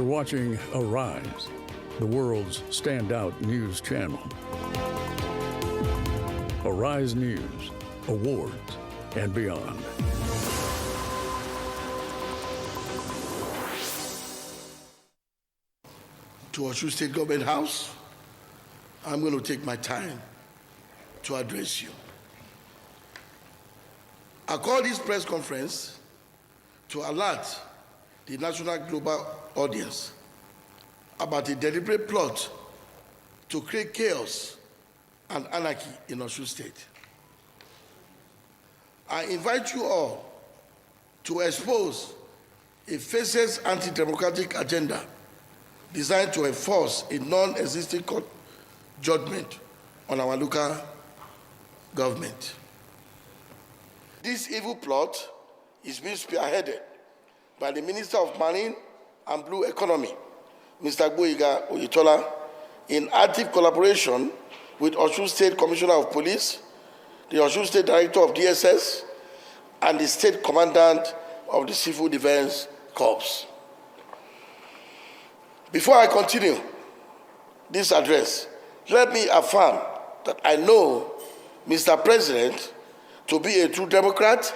watching Arise, the world's standout news channel. Arise News, awards, and beyond. To Osun State Government House, I'm going to take my time to address you. I call this press conference to alert the national global audience about a deliberate plot to create chaos and anarchy in Osun State. I invite you all to expose a faceless anti-democratic agenda designed to enforce a non-existing court judgment on our local government. This evil plot is being spearheaded by the Minister of Marine and Blue Economy, Mr. Gboyega Oyetola, in active collaboration with Osun State Commissioner of Police, the Osun State Director of DSS, and the State Commandant of the Civil Defense Corps. Before I continue this address, let me affirm that I know Mr. President to be a true Democrat,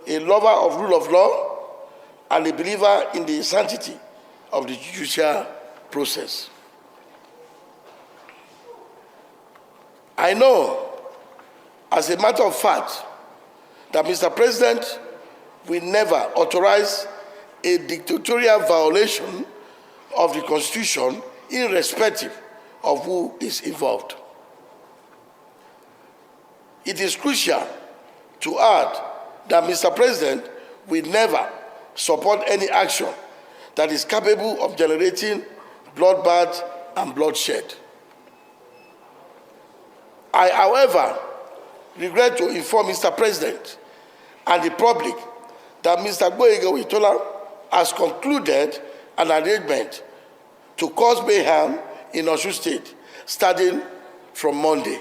a lover of rule of law, and a believer in the sanctity of the judicial process. I know, as a matter of fact, that Mr. President will never authorize a dictatorial violation of the Constitution, irrespective of who is involved. It is crucial to add that Mr. President will never support any action that is capable of generating bloodbath and bloodshed. I, however, regret to inform Mr. President and the public that Mr. Gboyega Oyetola has concluded an arrangement to cause mayhem in Osun State starting from Monday.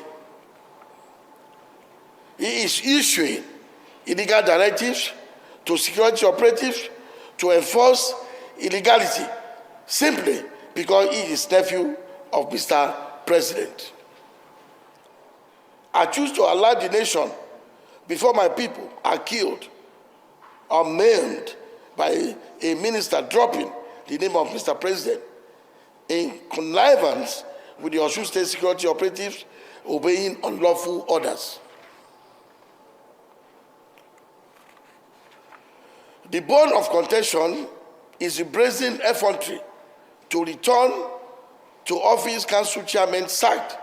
He is issuing illegal directives to security operatives to enforce illegality simply because he is nephew of Mr. President. I choose to alert the nation before my people are killed or maimed by a minister dropping the name of Mr. President in connivance with the Osun State security operatives obeying unlawful orders. The bone of contention is the brazen effrontery to return to office council chairman sacked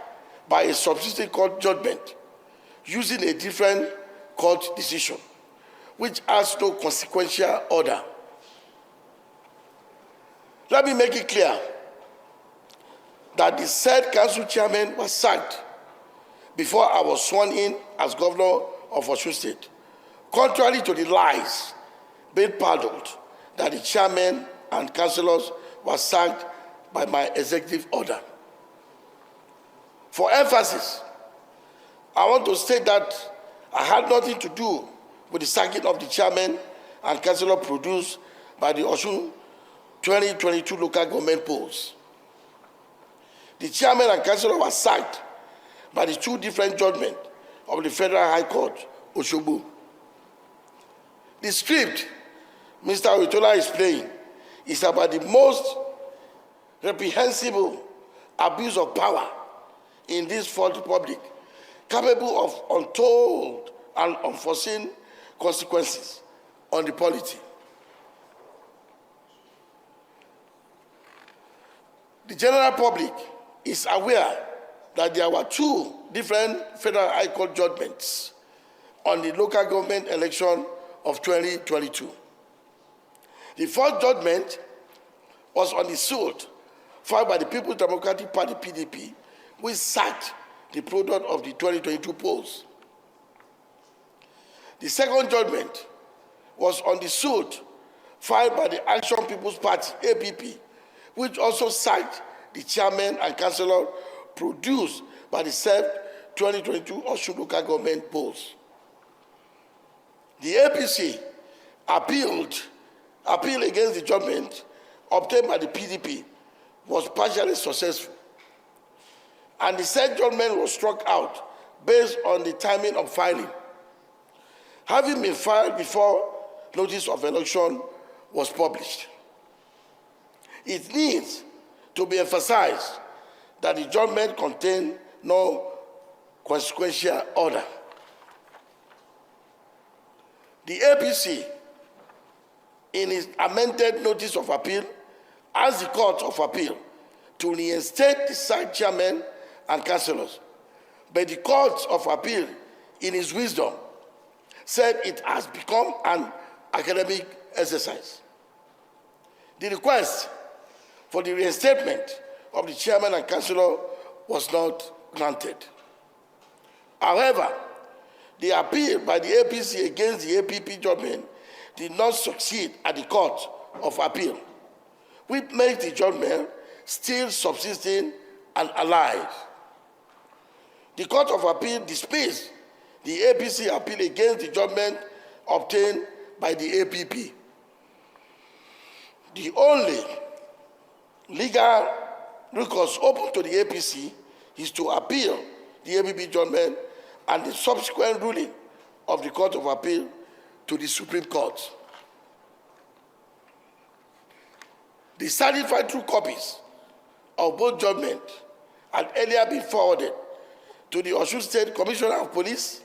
by a substitute court judgment using a different court decision, which has no consequential order. Let me make it clear that the said council chairman was sacked before I was sworn in as governor of Osun State, contrary to the lies being peddled that the chairman and councillors were sacked by my executive order. For emphasis, I want to state that I had nothing to do with the sacking of the chairman and councillor produced by the Osun 2022 local government polls. The chairman and councillor were sacked by the two different judgments of the Federal High Court, Osogbo. The script Mr. Oyetola is playing is about the most reprehensible abuse of power in this Fourth Republic, capable of untold and unforeseen consequences on the polity. The general public is aware that there were two different Federal High Court judgments on the local government election of 2022. The first judgment was on the suit filed by the People's Democratic Party, PDP, which sacked the product of the 2022 polls. The second judgment was on the suit filed by the Action People's Party, APP, which also sacked the chairman and councillor produced by the said 2022 Osun local government polls. The APC appealed against the judgment obtained by the PDP was partially successful, and the said judgment was struck out based on the timing of filing, having been filed before notice of election was published. It needs to be emphasized that the judgment contained no consequential order. The APC, in its amended notice of appeal, asked the Court of Appeal to reinstate the SAG chairman and councillors, but the Court of Appeal, in its wisdom, said it has become an academic exercise. The request for the reinstatement of the chairman and councillor was not granted. However, the appeal by the APC against the APP judgment did not succeed at the Court of Appeal, which makes the judgment still subsisting and alive. The Court of Appeal dismissed the APC appeal against the judgment obtained by the APP. The only legal recourse open to the APC is to appeal the APP judgment and the subsequent ruling of the Court of Appeal to the Supreme Court. The certified true copies of both judgments had earlier been forwarded to the Osun State Commissioner of Police,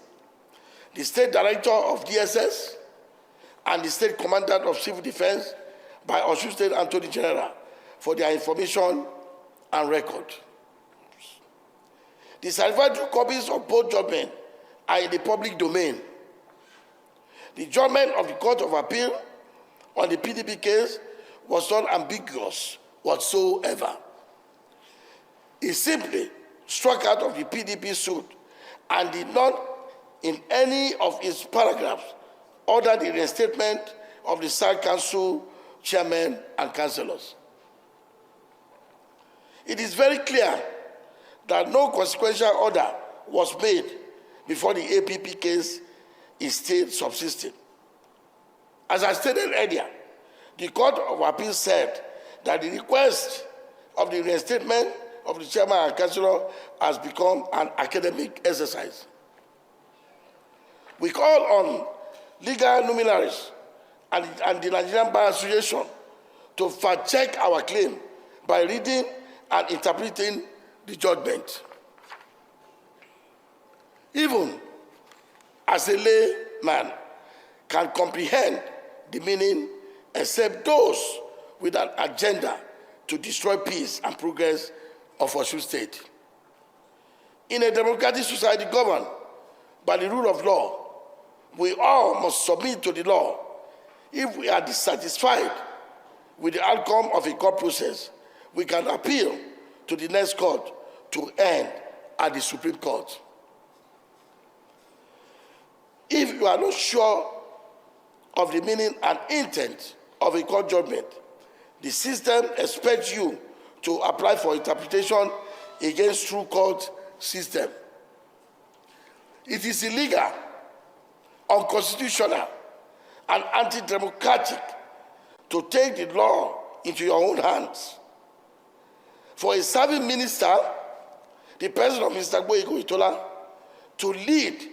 the State Director of DSS, and the State Commandant of Civil Defense by Osun State Attorney General for their information and record. The certified true copies of both judgments are in the public domain. The judgment of the Court of Appeal on the PDP case was not ambiguous whatsoever. It simply struck out of the PDP suit and did not, in any of its paragraphs, order the reinstatement of the SAG Council chairman and councillors. It is very clear that no consequential order was made before the APP case is still subsisting. As I stated earlier, the Court of Appeal said that the request of the reinstatement of the chairman and councillor has become an academic exercise. We call on legal luminaries and the Nigerian Bar Association to fact-check our claim by reading and interpreting the judgment. Even as a layman can comprehend the meaning except those with an agenda to destroy peace and progress of Osun State. In a democratic society governed by the rule of law, we all must submit to the law. If we are dissatisfied with the outcome of a court process, we can appeal to the next court to end at the Supreme Court. If you are not sure of the meaning and intent of a court judgment, the system expects you to apply for interpretation against true court system. It is illegal, unconstitutional, and anti-democratic to take the law into your own hands. For a serving minister, the president of Mr. Gboyega Oyetola, to lead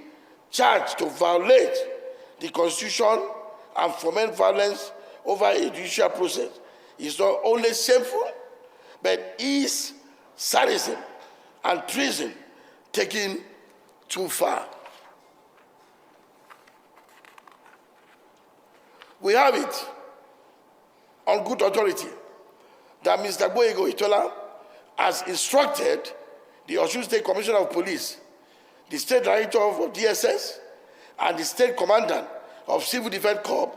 charge to violate the Constitution and foment violence over a judicial process is not only shameful, but is sadism and treason taken too far. We have it on good authority that Mr. Gboyega Oyetola has instructed the Osun State Commissioner of Police, the State Director of DSS, and the State Commandant of Civil Defense Corps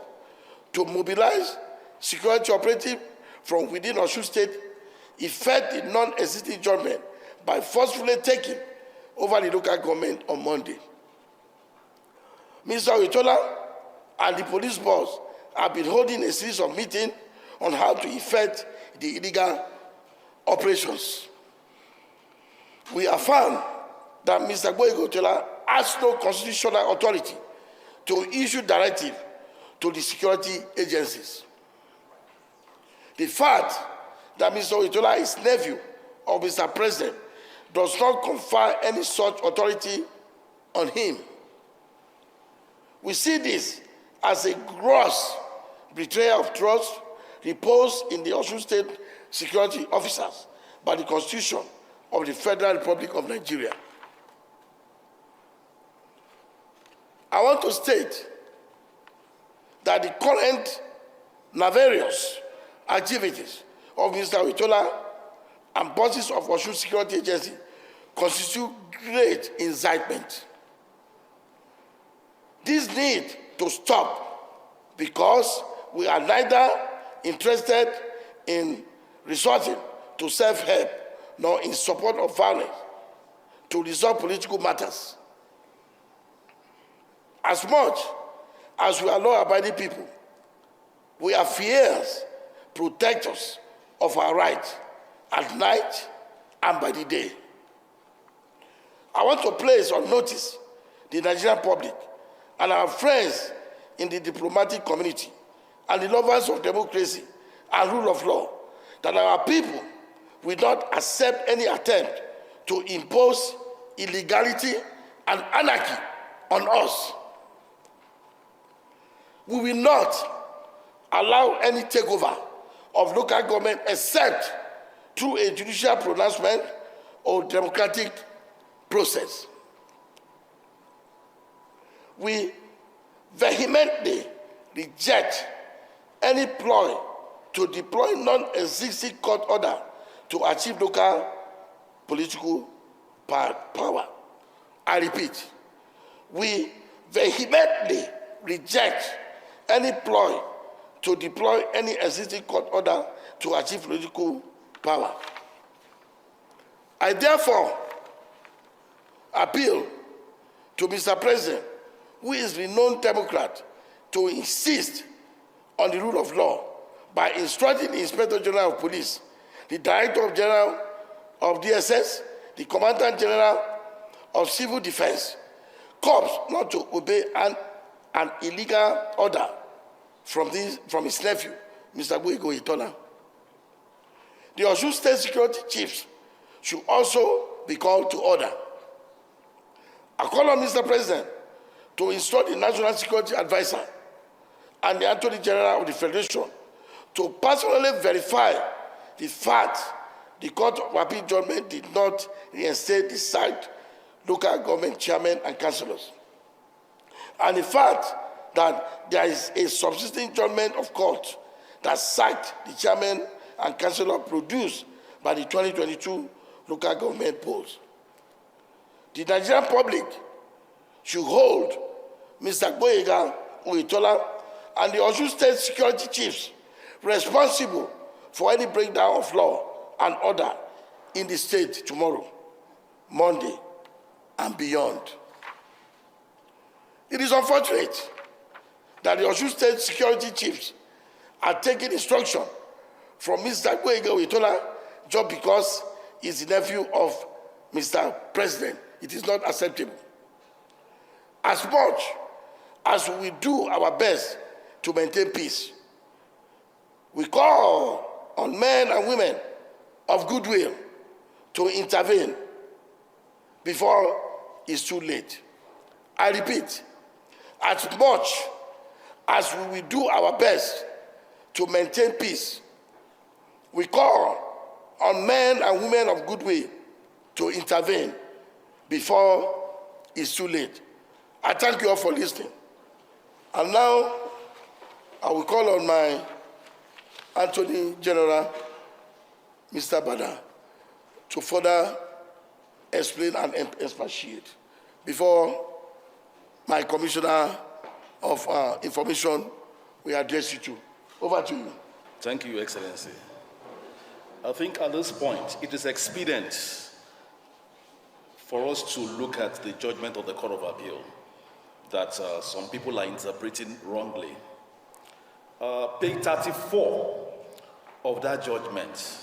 to mobilize security operatives from within Osun State, effect the non-existing judgment by forcefully taking over the local government on Monday. Mr. Oyetola and the police boss have been holding a series of meetings on how to effect the illegal operations. We affirm that Mr. Gboyega Oyetola has no constitutional authority to issue directive to the security agencies. The fact that Mr. Oyetola is nephew of Mr. President does not confer any such authority on him. We see this as a gross betrayal of trust reposed in the Osun State security officers by the Constitution of the Federal Republic of Nigeria. I want to state that the current nefarious activities of Mr. Oyetola and bosses of Osun Security Agency constitute great incitement. This need to stop because we are neither interested in resorting to self-help nor in support of violence to resolve political matters. As much as we are law-abiding people, we are fierce protectors of our rights at night and by the day. I want to place on notice the Nigerian public and our friends in the diplomatic community and the lovers of democracy and rule of law that our people will not accept any attempt to impose illegality and anarchy on us. We will not allow any takeover of local government except through a judicial pronouncement or democratic process. We vehemently reject any ploy to deploy non-existing court order to achieve local political power. I repeat, we vehemently reject any ploy to deploy any existing court order to achieve political power. I therefore appeal to Mr. President, who is a renowned Democrat, to insist on the rule of law by instructing the Inspector General of Police, the Director General of DSS, the Commandant General of Civil Defense, Corps not to obey an illegal order from his nephew, Mr. Oyetola. The Osun State security chiefs should also be called to order. I call on Mr. President to instruct the National Security Advisor and the Attorney General of the Federation to personally verify the fact the Court of Appeal judgment did not reinstate the sacked local government chairmen and councillors, and the fact that there is a subsisting judgment of court that sacked the chairman and councillor produced by the 2022 local government polls. The Nigerian public should hold Mr. Oyetola and the Osun State security chiefs responsible for any breakdown of law and order in the state tomorrow, Monday, and beyond. It is unfortunate that the Osun State security chiefs are taking instruction from Mr. Oyetola just because he's the nephew of Mr. President. It is not acceptable. As much as we do our best to maintain peace, we call on men and women of goodwill to intervene before it's too late. I repeat, as much as we will do our best to maintain peace, we call on men and women of goodwill to intervene before it's too late. I thank you all for listening. And now, I will call on my Attorney General, Mr. Bada, to further explain and expatiate before my Commissioner of Information will address you too. Over to you. Thank you, Excellency. I think at this point, it is expedient for us to look at the judgment of the Court of Appeal that some people are interpreting wrongly. Page 34 of that judgment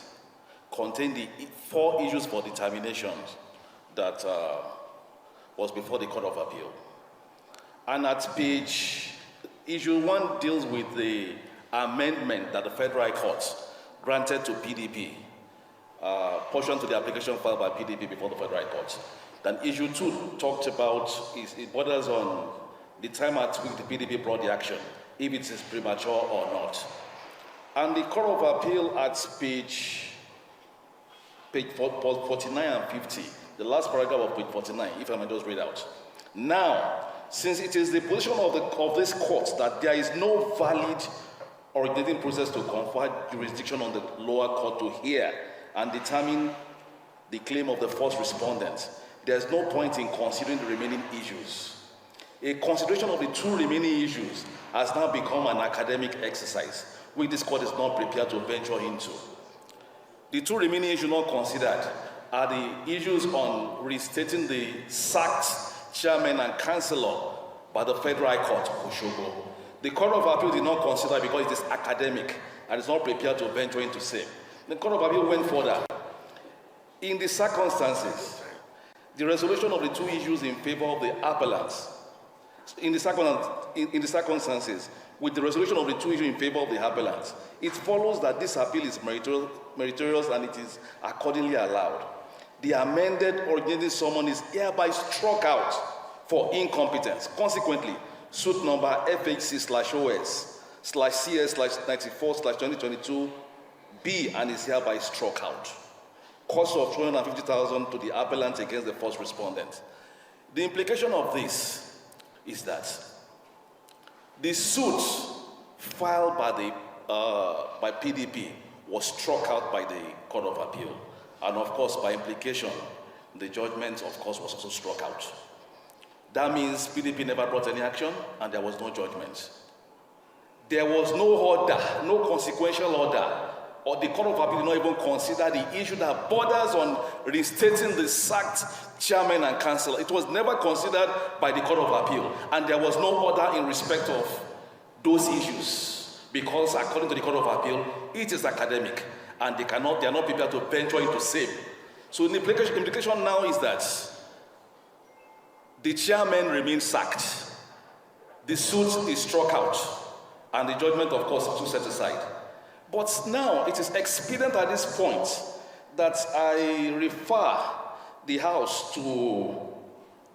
contained the 4 issues for determination that was before the Court of Appeal. And at issue 1 deals with the amendment that the Federal Court granted to PDP, portion to the application filed by PDP before the Federal Court. Then issue 2 talked about, it borders on the time at which the PDP brought the action, if it is premature or not. And the Court of Appeal at page 49 and 50, the last paragraph of page 49, if I may just read out. Now, since it is the position of this court that there is no valid originating process to confer jurisdiction on the lower court to hear and determine the claim of the first respondent, there is no point in considering the remaining issues. A consideration of the 2 remaining issues has now become an academic exercise, which this court is not prepared to venture into. The 2 remaining issues not considered are the issues on restating the sacked chairman and councillor by the Federal High Court, Osogbo. The Court of Appeal did not consider it because it is academic and is not prepared to venture into same. The Court of Appeal went further. In the circumstances, the resolution of the 2 issues in favor of the appellants, in the circumstances, with the resolution of the 2 issues in favor of the appellants, it follows that this appeal is meritorious and it is accordingly allowed. The amended originating summon is hereby struck out for incompetence. Consequently, suit number FHC/OS/CS/94/2022 B and is hereby struck out. Cost of 250,000 to the appellant against the first respondent. The implication of this is that the suit filed by PDP was struck out by the Court of Appeal. And of course, by implication, the judgment, of course, was also struck out. That means PDP never brought any action and there was no judgment. There was no order, no consequential order, or the Court of Appeal did not even consider the issue that borders on restating the sacked chairman and councillor. It was never considered by the Court of Appeal, and there was no order in respect of those issues, because according to the Court of Appeal, it is academic, and they are not prepared to venture into same. So the implication now is that the chairman remains sacked, the suit is struck out, and the judgment, of course, is set aside. But now it is expedient at this point that I refer the House to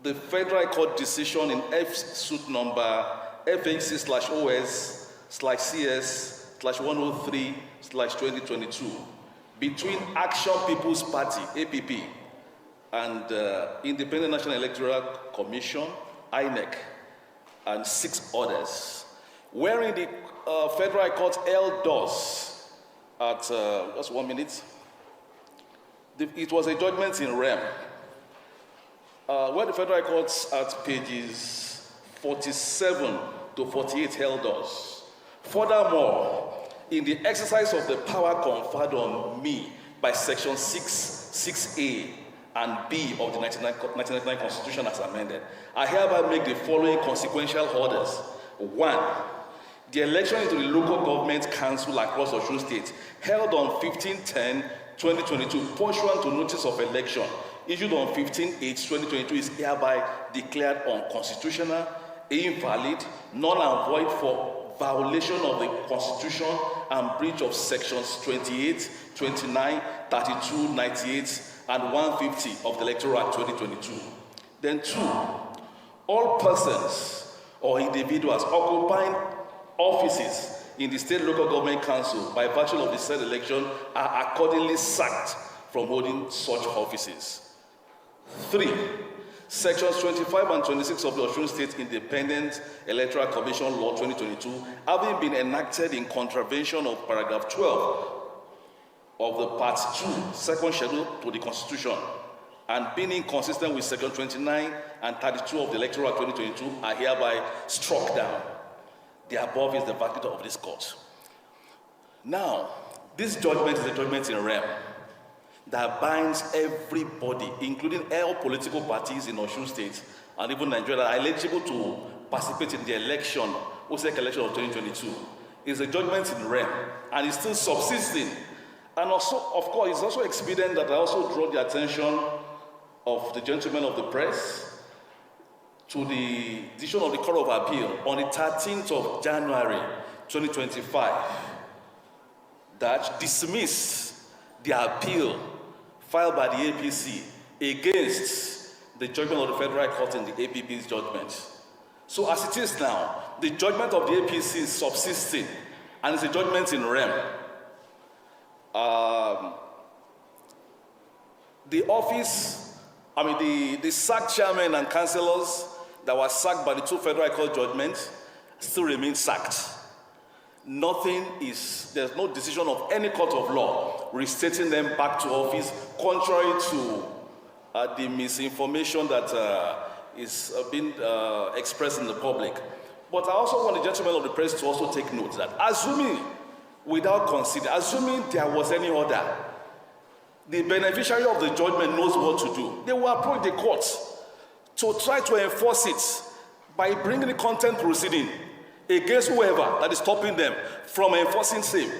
the Federal Court decision in suit number FHC/OS/CS/103/2022 between Action People's Party, APP, and Independent National Electoral Commission, INEC, and 6 others, wherein the Federal Court held thus at, just 1 minute, it was a judgment in rem, where the Federal Court at pages 47 to 48 held us. Furthermore, in the exercise of the power conferred on me by section 6A and B of the 1999 Constitution as amended, I hereby make the following consequential orders. 1. The election into the local government council across Osun State, held on 15/10/2022, pursuant to notice of election, issued on 15/8/2022, is hereby declared unconstitutional, invalid, null and void for violation of the Constitution and breach of sections 28, 29, 32, 98, and 150 of the Electoral Act 2022. Then 2, all persons or individuals occupying offices in the state local government council by virtue of the said election are accordingly sacked from holding such offices. 3. Sections 25 and 26 of the Osun State Independent Electoral Commission Law 2022, having been enacted in contravention of paragraph 12 of the Part 2, second schedule to the Constitution, and being inconsistent with section 29 and 32 of the Electoral Act 2022, are hereby struck down. The above is the verdict of this court. Now, this judgment is a judgment in rem that binds everybody, including all political parties in Osun State and even Nigeria, that are eligible to participate in the election, OSEC election of 2022. It's a judgment in rem, and it's still subsisting. And also, of course, it's also expedient that I also draw the attention of the gentlemen of the press to the decision of the Court of Appeal on the 13th of January 2025, that dismissed the appeal filed by the APC against the judgment of the Federal Court in the APP's judgment. So as it is now, the judgment of the APC is subsisting, and it's a judgment in rem. The office, the sacked chairman and councillors that were sacked by the two Federal Court judgments still remain sacked. There's no decision of any court of law restating them back to office, contrary to the misinformation that is being expressed in the public. But I also want the gentlemen of the press to also take note that assuming there was any order, the beneficiary of the judgment knows what to do. They will approach the courts to try to enforce it by bringing the contempt proceeding against whoever that is stopping them from enforcing same.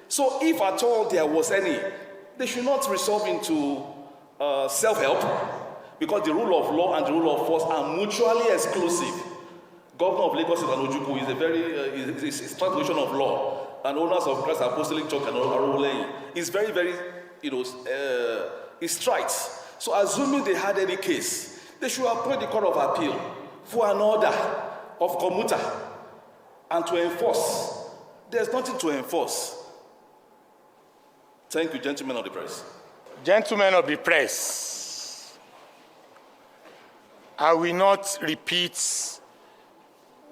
So if at all there was any, they should not resolve into self-help, because the rule of law and the rule of force are mutually exclusive. Governor of Lagos Ojukwu is a very is translation of law, and owners of Christ Apostolic Church and Arulei is very, very, it strikes. So assuming they had any case, they should approach the Court of Appeal for an order of commuter and to enforce. There's nothing to enforce. Thank you, gentlemen of the press. Gentlemen of the press, I will not repeat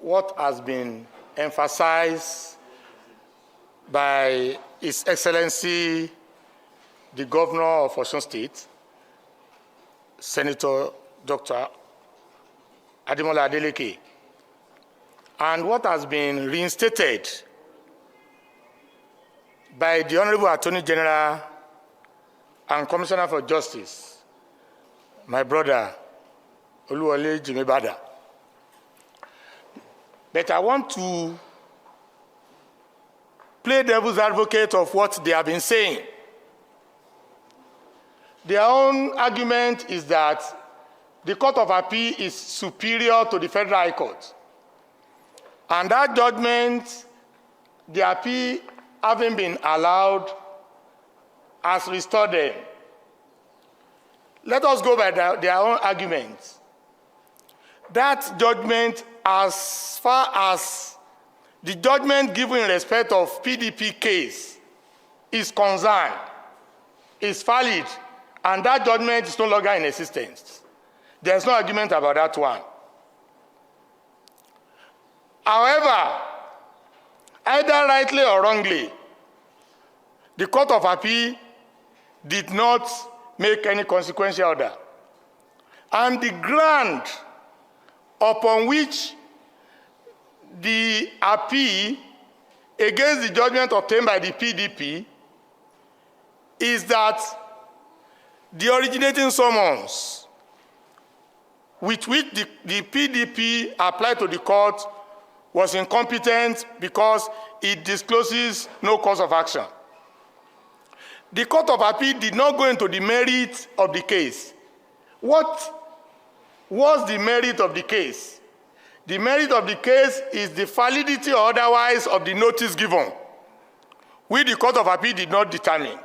what has been emphasized by His Excellency, the Governor of Osun State, Senator Dr. Ademola Adeleke, and what has been reinstated by the Honorable Attorney General and Commissioner for Justice, my brother, Oluwole Jimebada. But I want to play devil's advocate of what they have been saying. Their own argument is that the Court of Appeal is superior to the Federal High Court. And that judgment, the appeal having been allowed, has restored them. Let us go by their own argument. That judgment, as far as the judgment given in respect of PDP case is concerned, is valid, and that judgment is no longer in existence. There's no argument about that one. However, either rightly or wrongly, the Court of Appeal did not make any consequential order. And the ground upon which the appeal against the judgment obtained by the PDP is that the originating summons with which the PDP applied to the court was incompetent because it discloses no cause of action. The Court of Appeal did not go into the merit of the case. What was the merit of the case? The merit of the case is the validity or otherwise of the notice given, which the Court of Appeal did not determine.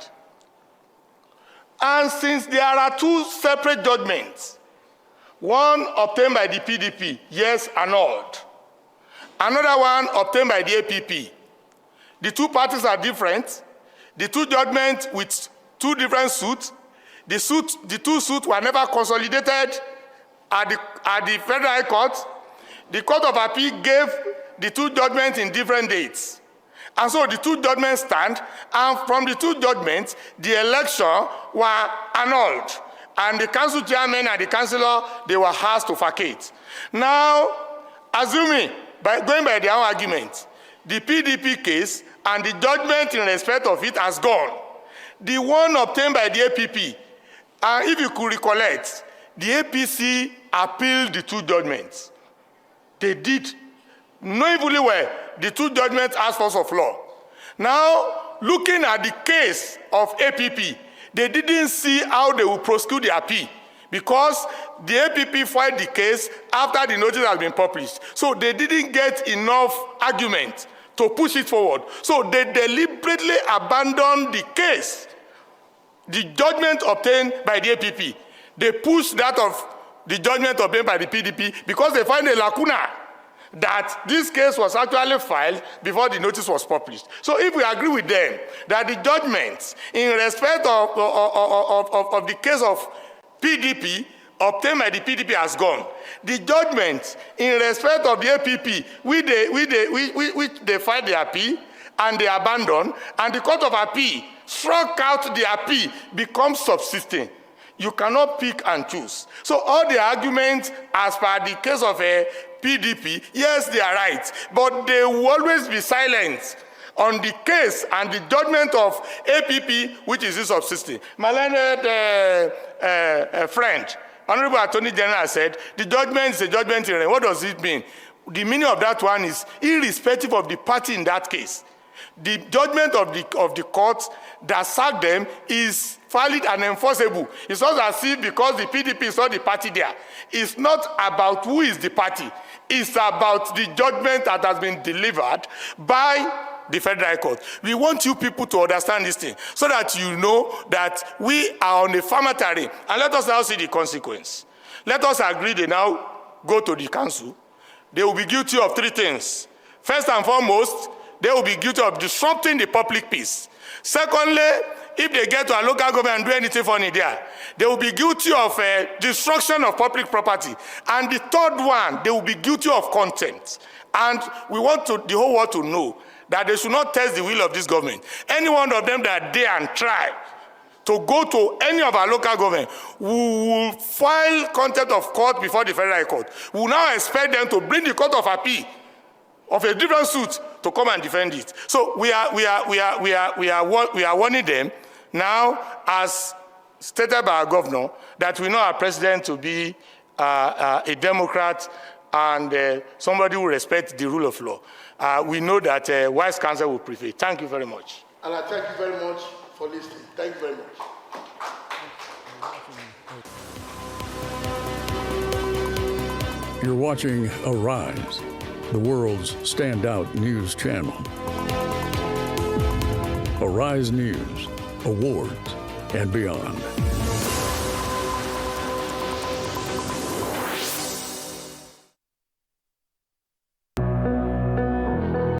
And since there are two separate judgments, one obtained by the PDP, yes, annulled. Another one obtained by the APP. The two parties are different. The two judgments with two different suits. The two suits were never consolidated at the Federal High Court. The Court of Appeal gave the two judgments in different dates. And so the two judgments stand, and from the two judgments, the election were annulled. And the council chairman and the councillor, they were asked to vacate. Now, assuming, going by their own argument, the PDP case and the judgment in respect of it has gone. The one obtained by the APP, and if you could recollect, the APC appealed the two judgments. They did, knowing fully well, the two judgments as force of law. Now, looking at the case of APP, they didn't see how they would prosecute the appeal because the APP filed the case after the notice has been published. So they didn't get enough argument to push it forward. So they deliberately abandoned the case, the judgment obtained by the APP. They pushed that of the judgment obtained by the PDP because they find a lacuna that this case was actually filed before the notice was published. So if we agree with them that the judgments in respect of the case of PDP obtained by the PDP has gone, the judgment in respect of the APP, which they filed the appeal and they abandoned, and the Court of Appeal struck out the appeal, becomes subsisting. You cannot pick and choose. So all the arguments as per the case of a PDP, yes, they are right, but they will always be silent on the case and the judgment of APP, which is subsisting. My learned friend, Honorable Attorney General, said the judgment is a judgment in. What does it mean? The meaning of that one is irrespective of the party in that case. The judgment of the court that sacked them is valid and enforceable. It's not as if because the PDP is not the party there. It's not about who is the party. It's about the judgment that has been delivered by the Federal Court. We want you people to understand this thing so that you know that we are on a firmer terrain. And let us now see the consequence. Let us agree they now go to the council. They will be guilty of three things. First and foremost, they will be guilty of disrupting the public peace. Secondly, if they get to a local government and do anything funny there, they will be guilty of destruction of public property. And the third one, they will be guilty of contempt. And we want the whole world to know that they should not test the will of this government. Any one of them that dare and try to go to any of our local government, we will file contempt of court before the Federal Court. We will now expect them to bring the Court of Appeal of a different suit to come and defend it. So we are warning them now, as stated by our governor, that we know our president to be a Democrat and somebody who respects the rule of law. We know that wise counsel will prevail. Thank you very much. And I thank you very much for listening. Thank you very much. You're watching Arise, the world's standout news channel. Arise News, awards, and beyond.